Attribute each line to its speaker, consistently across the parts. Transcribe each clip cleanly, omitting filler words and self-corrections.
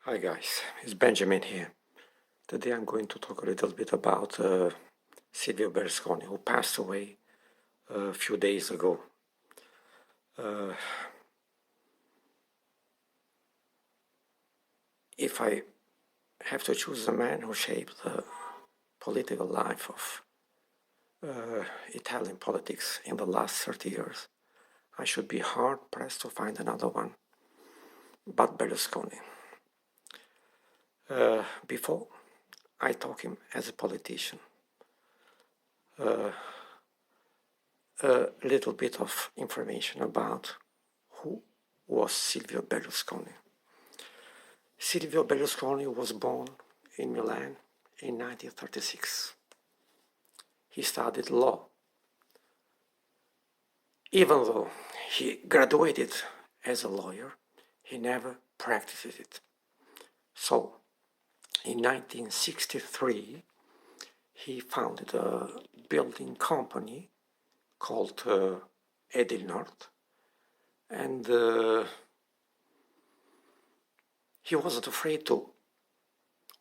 Speaker 1: Hi guys, it's Benjamin here. Today I'm going to talk a little bit about Silvio Berlusconi, who passed away a few days ago. If I have to choose a man who shaped the political life of Italian politics in the last 30 years, I should be hard-pressed to find another one but Berlusconi. Before I talk him as a politician, a little bit of information about who was Silvio Berlusconi. Silvio Berlusconi was born in Milan in 1936. He studied law. Even though he graduated as a lawyer, he never practiced it. So, in 1963, he founded a building company called Edil Nord, and he wasn't afraid to,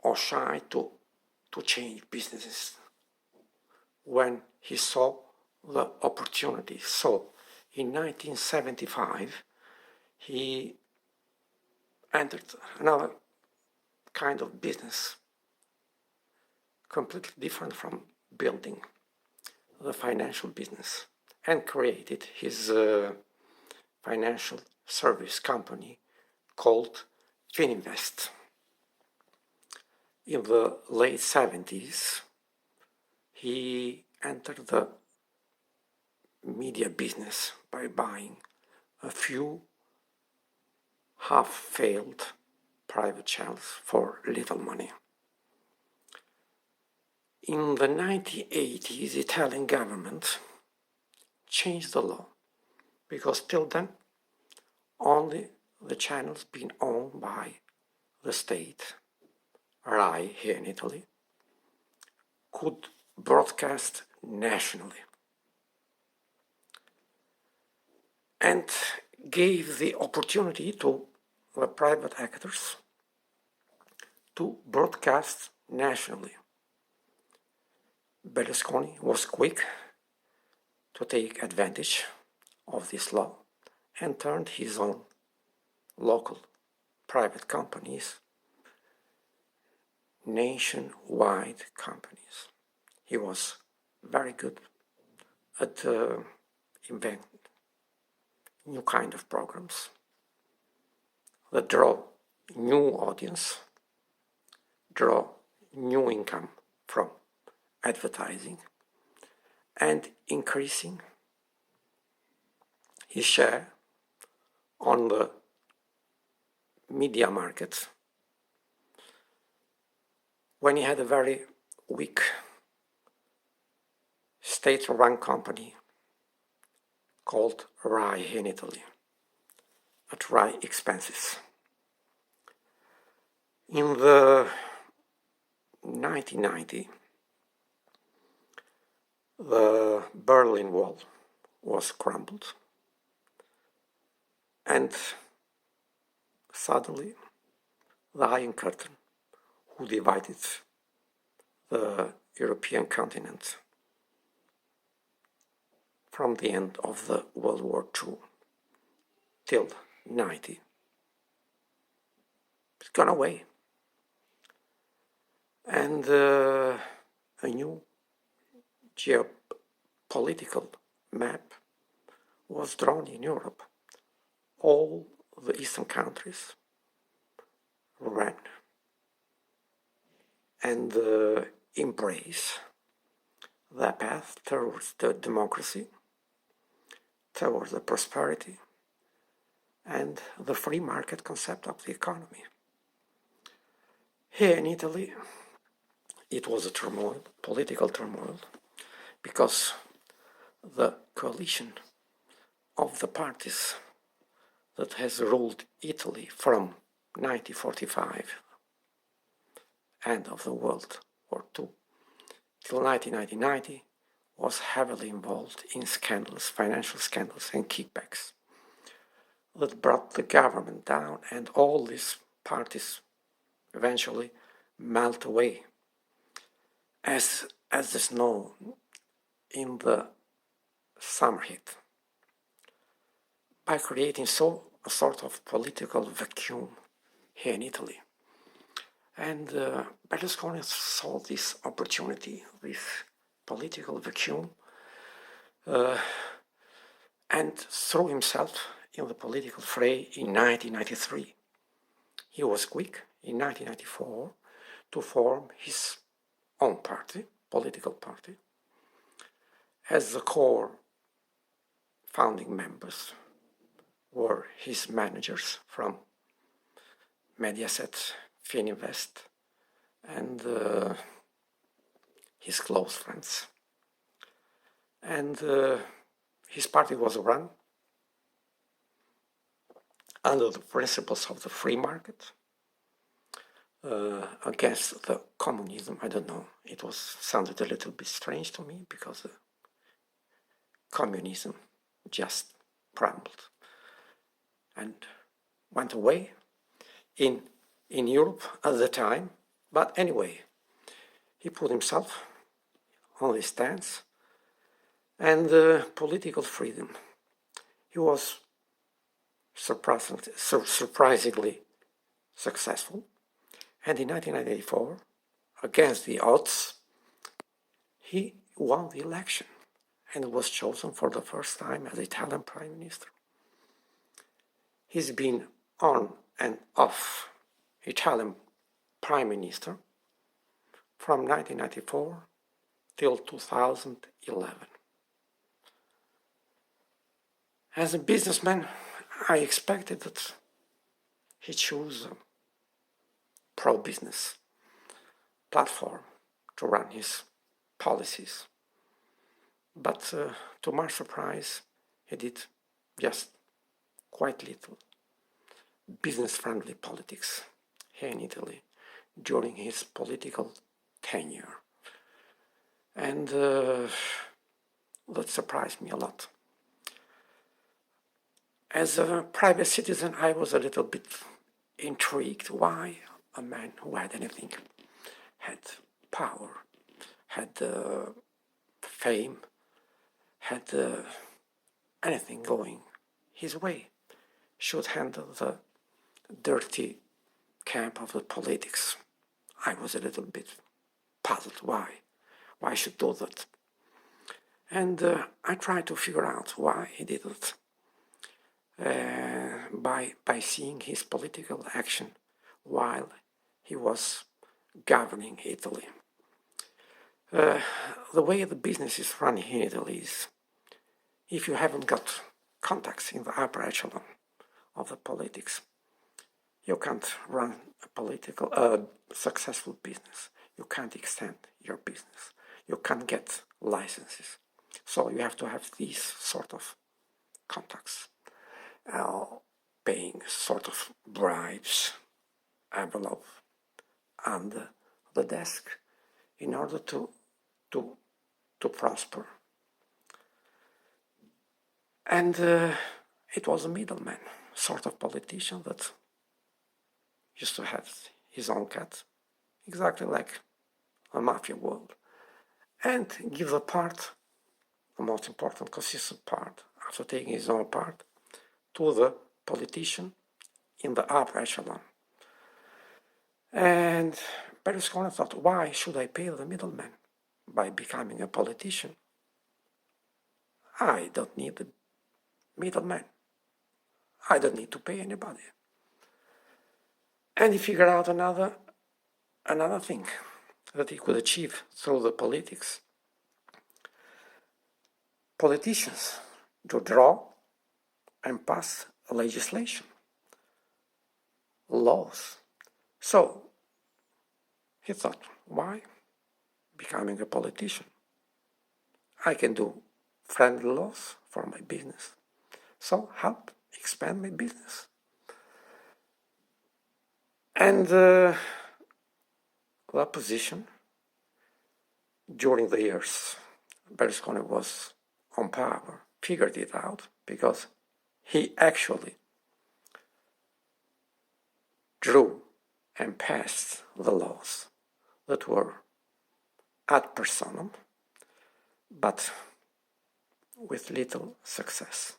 Speaker 1: or shy to change businesses when he saw the opportunity. So, in 1975, he entered another kind of business, completely different from building, the financial business, and created his financial service company called Fininvest. In the late 70s, he entered the media business by buying a few half-failed private channels for little money. In the 1980s, the Italian government changed the law because till then only the channels being owned by the state, RAI here in Italy, could broadcast nationally, and gave the opportunity to the private actors to broadcast nationally. Berlusconi was quick to take advantage of this law and turned his own local private companies nationwide companies. He was very good at inventing new kind of programs that draw new audience, draw new income from advertising, and increasing his share on the media market when he had a very weak state-run company called RAI in Italy, at RAI expenses. In the 1990, the Berlin Wall was crumbled, and suddenly the Iron Curtain, who divided the European continent from the end of the World War II till 90, it's gone away. And a new geopolitical map was drawn in Europe. All the Eastern countries ran and embrace the path towards the democracy, towards the prosperity, and the free market concept of the economy. Here in Italy, it was a turmoil, political turmoil, because the coalition of the parties that has ruled Italy from 1945, end of the World War II, till 1990, was heavily involved in scandals, financial scandals and kickbacks that brought the government down, and all these parties eventually melt away as the snow in the summer heat, by creating a sort of political vacuum here in Italy. And Berlusconi saw this opportunity, this political vacuum, and threw himself in the political fray in 1993. He was quick in 1994 to form his own party, political party. As the core founding members were his managers from Mediaset, Fininvest, and his close friends. And his party was run under the principles of the free market, against the communism. I don't know, it sounded a little bit strange to me, because communism just crumbled and went away in Europe at the time. But anyway, he put himself on his stance and political freedom. He was surprisingly successful, and in 1994, against the odds, he won the election and was chosen for the first time as Italian Prime Minister. He's been on and off Italian Prime Minister from 1994 till 2011. As a businessman, I expected that he chose a pro-business platform to run his policies. But to my surprise, he did just quite little business-friendly politics here in Italy during his political tenure. And that surprised me a lot. As a private citizen, I was a little bit intrigued why a man who had anything, had power, had fame, had anything going his way, should handle the dirty camp of the politics. I was a little bit puzzled why I should do that. And I tried to figure out why he did it. By seeing his political action while he was governing Italy. The way the business is run in Italy is, if you haven't got contacts in the upper echelon of the politics, you can't run a successful business. You can't extend your business. You can't get licenses. So you have to have these sort of contacts. Paying sort of bribes, envelope, under the desk in order to prosper. And it was a middleman, sort of politician that used to have his own cut, exactly like a mafia world, and give the most important, consistent part, after taking his own part, to the politician in the upper echelon. And Berlusconi thought, why should I pay the middleman by becoming a politician? I don't need the middleman. I don't need to pay anybody. And he figured out another thing that he could achieve through the politics. Politicians to draw and pass legislation, laws. So he thought, why becoming a politician? I can do friendly laws for my business. So help expand my business. And the opposition, during the years Berlusconi was on power, figured it out, because he actually drew and passed the laws that were ad personam, but with little success.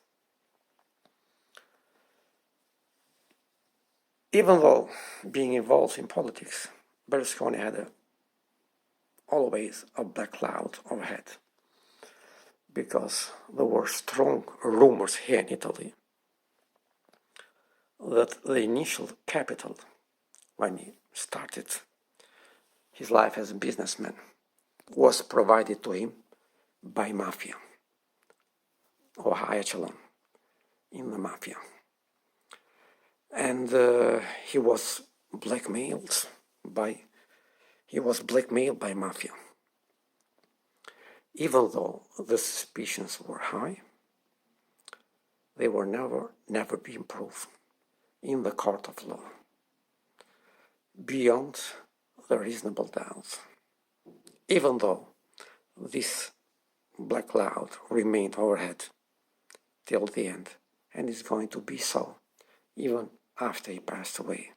Speaker 1: Even though being involved in politics, Berlusconi had always a black cloud overhead, because there were strong rumors here in Italy that the initial capital, when he started his life as a businessman, was provided to him by mafia, or high echelon in the mafia. And he was blackmailed by mafia. Even though the suspicions were high, they were never being proven in the court of law, beyond the reasonable doubt. Even though this black cloud remained overhead till the end, and is going to be so even after he passed away.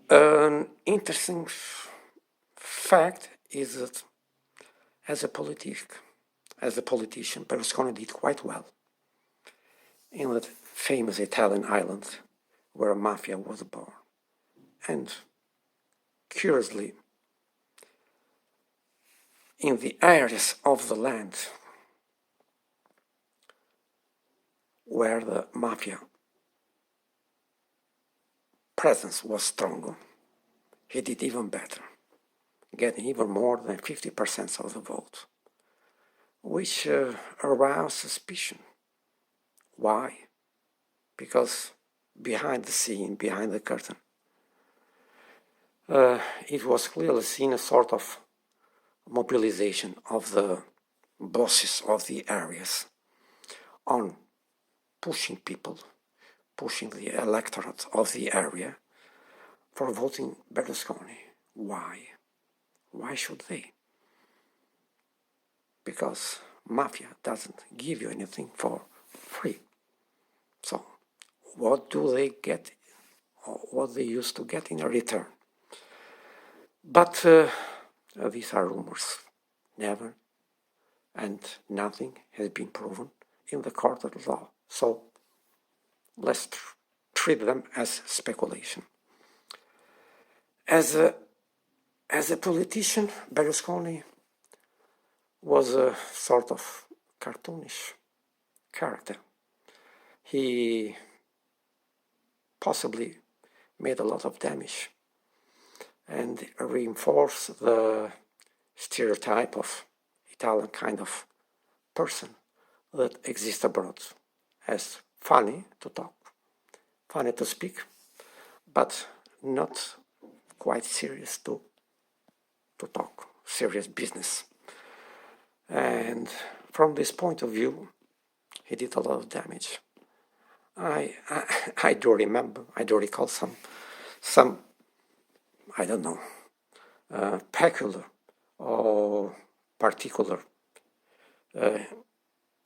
Speaker 1: An interesting fact is that as a politician, Berlusconi did quite well in that famous Italian island where mafia was born. And curiously, in the areas of the land where the mafia presence was stronger, he did even better, getting even more than 50% of the vote, which aroused suspicion. Why? Because behind the scene, behind the curtain, it was clearly seen a sort of mobilization of the bosses of the areas on pushing people, pushing the electorate of the area for voting Berlusconi. Why? Why should they? Because mafia doesn't give you anything for free. So what do they get, or what they used to get in return? But these are rumors. Never and nothing has been proven in the court of law. So let's treat them as speculation. As a politician, Berlusconi was a sort of cartoonish character. He possibly made a lot of damage and reinforced the stereotype of Italian kind of person that exists abroad, as funny to talk, funny to speak, but not quite serious to talk, serious business. And from this point of view, he did a lot of damage. I do remember, I do recall some I don't know, peculiar or particular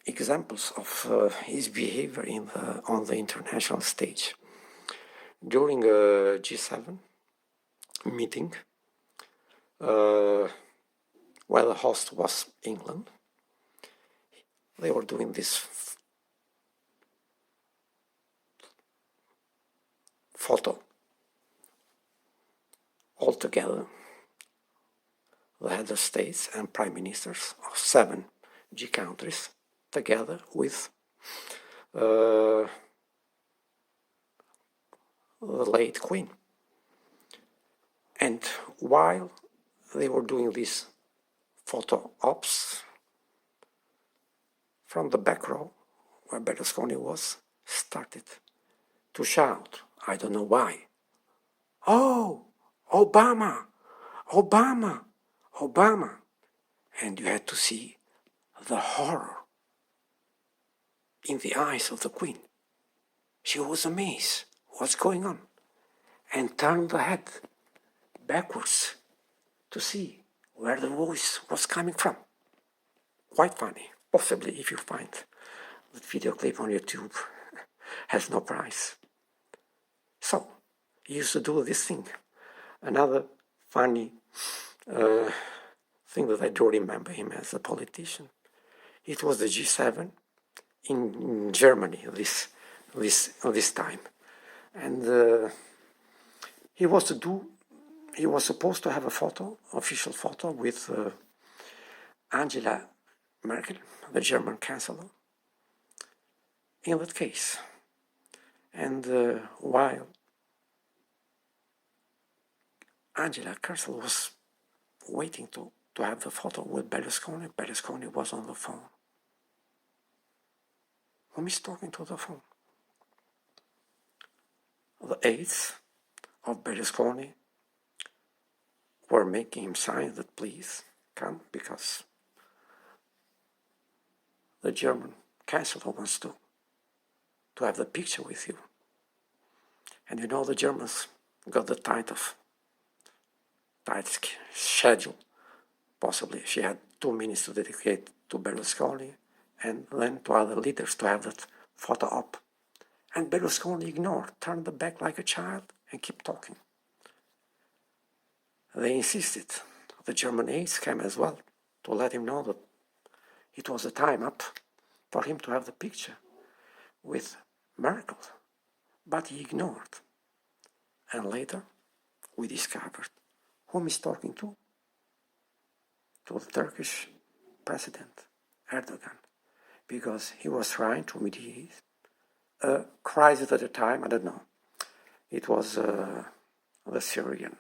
Speaker 1: examples of his behavior on the international stage. During a G7 meeting, where the host was England, they were doing this photo all together, the heads of states and prime ministers of 7 G countries, together with the late Queen. And while they were doing these photo ops, from the back row, where Berlusconi was, started to shout, I don't know why, "Oh, Obama, Obama, Obama." And you had to see the horror in the eyes of the Queen. She was amazed, what's going on? And turned the head backwards to see where the voice was coming from. Quite funny. Possibly, if you find the video clip on YouTube, has no price. he used to do this thing. Another funny thing that I do remember him as a politician. It was the G7 in Germany this time, and he was supposed to have a official photo with Angela Merkel, the German chancellor, in that case. And while Angela Merkel was waiting to have the photo with Berlusconi, Berlusconi was on the phone. Whom is talking to the phone? The aides of Berlusconi were making him sign that please come because the German chancellor wants to have the picture with you. And you know the Germans got the tight schedule. Possibly she had 2 minutes to dedicate to Berlusconi and then to other leaders to have that photo up. And Berlusconi ignored, turned the back like a child and kept talking. They insisted. The German aides came as well to let him know that it was the time up for him to have the picture with Merkel. But he ignored. And later, we discovered whom he's talking to the Turkish president, Erdogan, because he was trying to mediate a crisis at the time. I don't know. It was the Syrian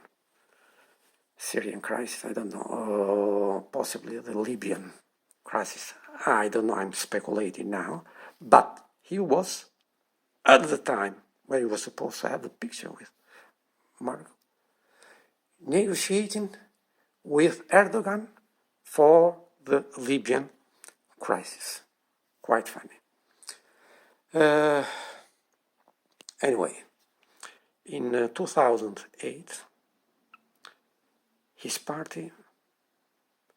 Speaker 1: crisis. I don't know. Possibly the Libyan crisis. I don't know. I'm speculating now. But he was at the time where he was supposed to have the picture with Merkel, negotiating with Erdogan for the Libyan crisis. Quite funny. Anyway, in 2008, his party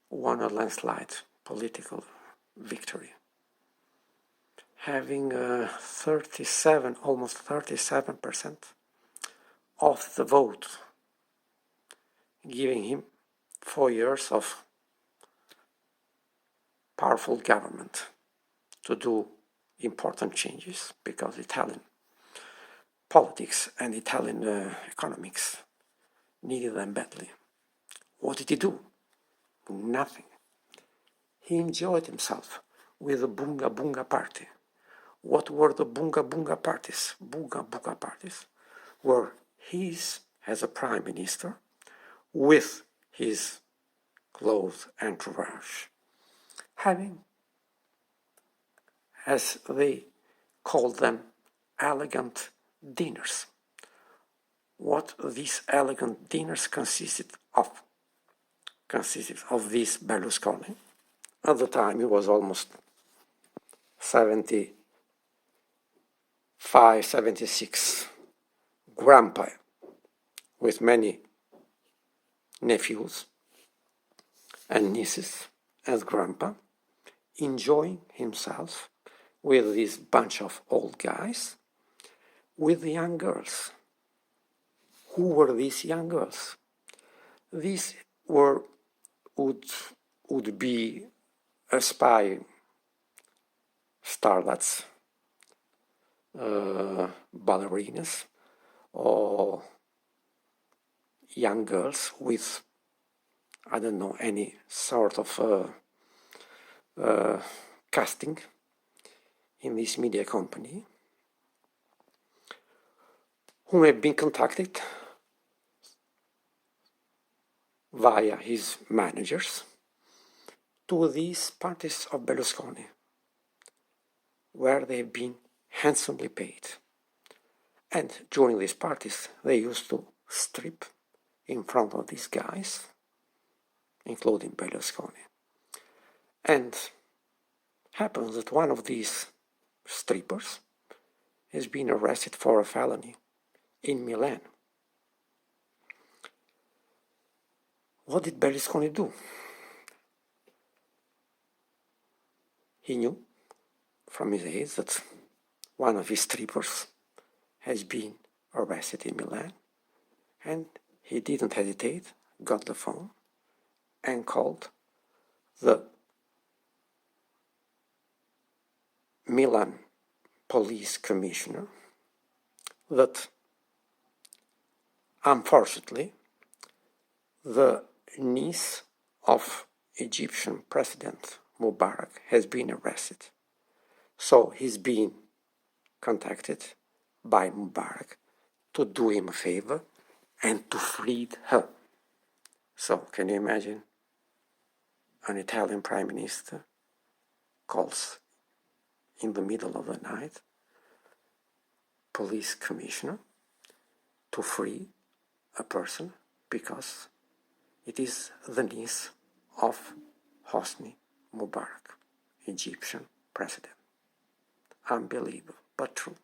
Speaker 1: won a landslide political victory, having almost 37% of the vote, giving him 4 years of powerful government to do important changes, because Italian politics and Italian economics needed them badly. What did he do? Nothing. He enjoyed himself with the Bunga Bunga party. What were the Bunga Bunga parties? Bunga Bunga parties were his as a prime minister with his close entourage, having, as they called them, elegant dinners. What these elegant dinners consisted of this Berlusconi. At the time he was almost 75, 76, grandpa with many nephews and nieces as grandpa, enjoying himself with this bunch of old guys, with the young girls. Who were these young girls? These would be aspiring starlets, ballerinas, or young girls with, I don't know, any sort of casting in this media company, who have been contacted via his managers to these parties of Berlusconi, where they have been handsomely paid. And during these parties, they used to strip in front of these guys, including Berlusconi. And happens that one of these strippers has been arrested for a felony in Milan. What did Berlusconi do? He knew from his aides that one of his strippers has been arrested in Milan, And he didn't hesitate, got the phone, and called the Milan police commissioner that, unfortunately, the niece of Egyptian President Mubarak has been arrested. So he's been contacted by Mubarak to do him a favor and to free her. So can you imagine? An Italian prime minister calls in the middle of the night police commissioner to free a person because it is the niece of Hosni Mubarak, Egyptian president. Unbelievable, but true.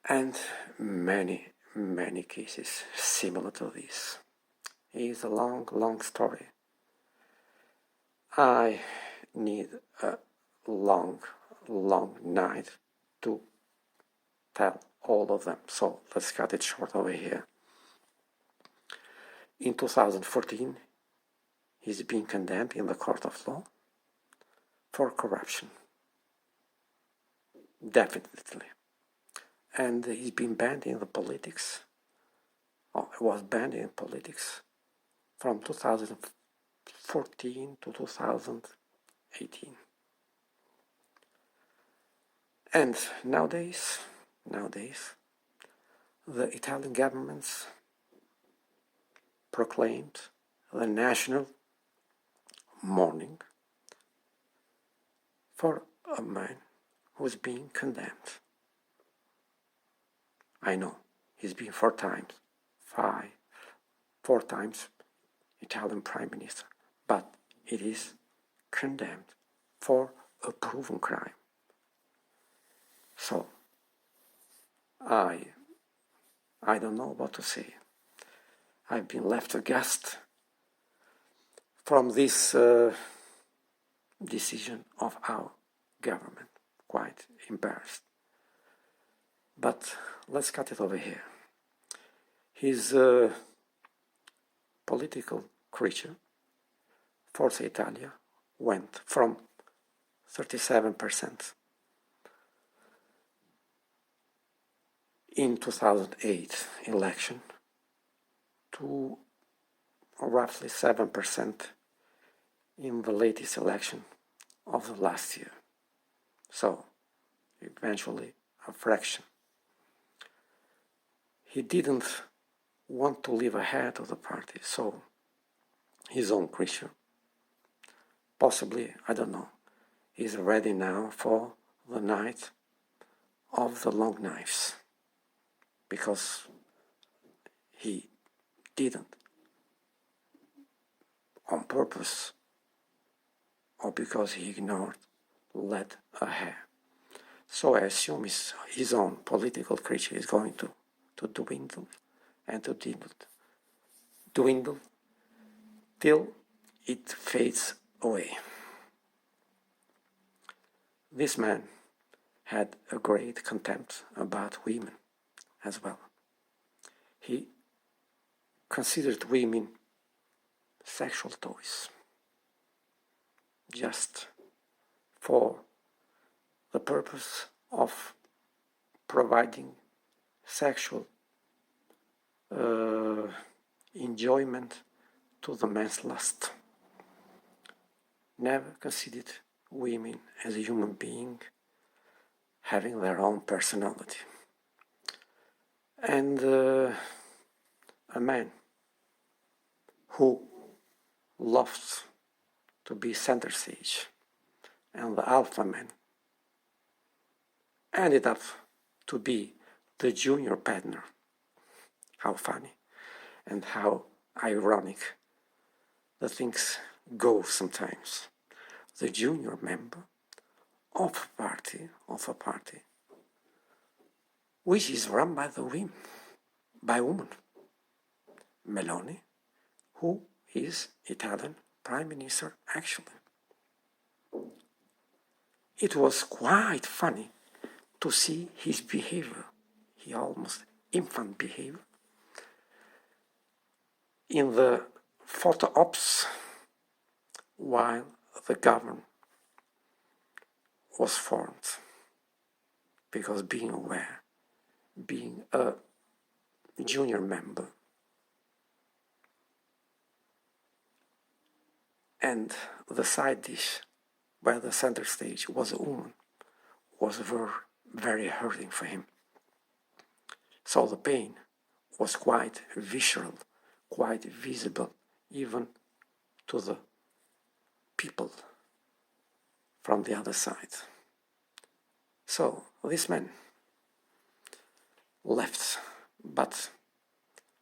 Speaker 1: And many, many cases similar to this. It is a long, long story. I need a long, long night to tell all of them. So let's cut it short over here. In 2014, he's been condemned in the court of law for corruption. Definitely. And he's been banned in the politics, or was banned in politics from 2014 to 2018. And nowadays, the Italian government proclaimed the national mourning for a man who's being condemned. I know, he's been four times Italian Prime Minister, but it is condemned for a proven crime. So, I don't know what to say. I've been left aghast from this decision of our government, quite embarrassed. But let's cut it over here. His political creature, Forza Italia, went from 37% in 2008 election to roughly 7% in the latest election of the last year. So, eventually, a fraction. He didn't want to live ahead of the party, so his own creature, possibly, I don't know, is ready now for the night of the long knives, because he didn't, on purpose, or because he ignored, let a hair. So I assume his own political creature is going to dwindle and to dwindle till it fades away. This man had a great contempt about women as well. He considered women sexual toys, just for the purpose of providing sexual enjoyment to the man's lust. Never considered women as a human being having their own personality. And a man who loves to be center stage and the alpha man ended up to be the junior partner. How funny and how ironic the things go sometimes. The junior member of a party which is run by woman. Meloni, who is Italian Prime Minister actually. It was quite funny to see his behavior. He almost infant behavior. In the photo ops, while the government was formed, because being aware, being a junior member, and the side dish where the center stage was a woman was very hurting for him. So the pain was quite visceral, quite visible, even to the people from the other side. So this man left, but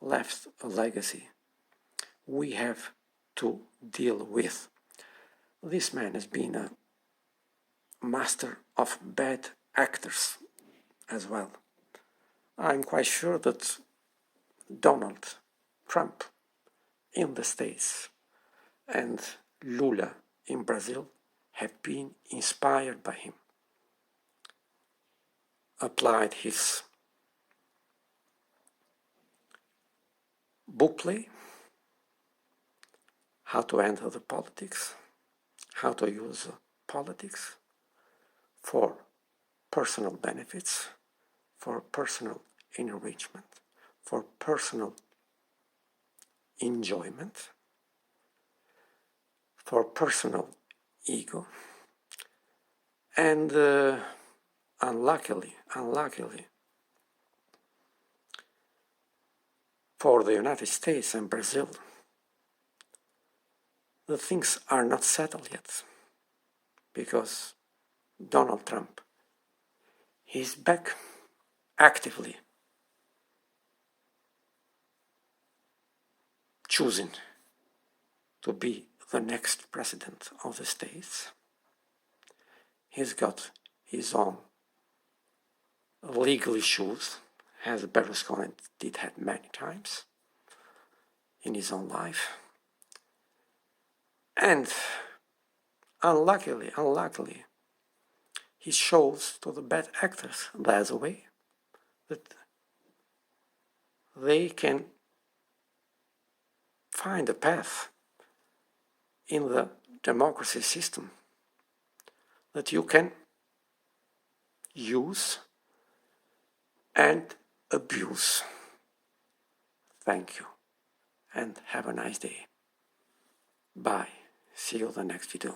Speaker 1: left a legacy we have to deal with. This man has been a master of bad actors as well. I'm quite sure that Donald Trump in the States and Lula in Brazil have been inspired by him, applied his book play, how to enter the politics, how to use politics for personal benefits, for personal enrichment, for personal enjoyment, for personal ego, and unluckily, for the United States and Brazil, the things are not settled yet, because Donald Trump is back actively choosing to be the next president of the States. He's got his own legal issues, as Berlusconi did have many times in his own life. And unluckily, he shows to the bad actors there's a way that they can find a path in the democracy system that you can use and abuse. Thank you and have a nice day. Bye. See you in the next video.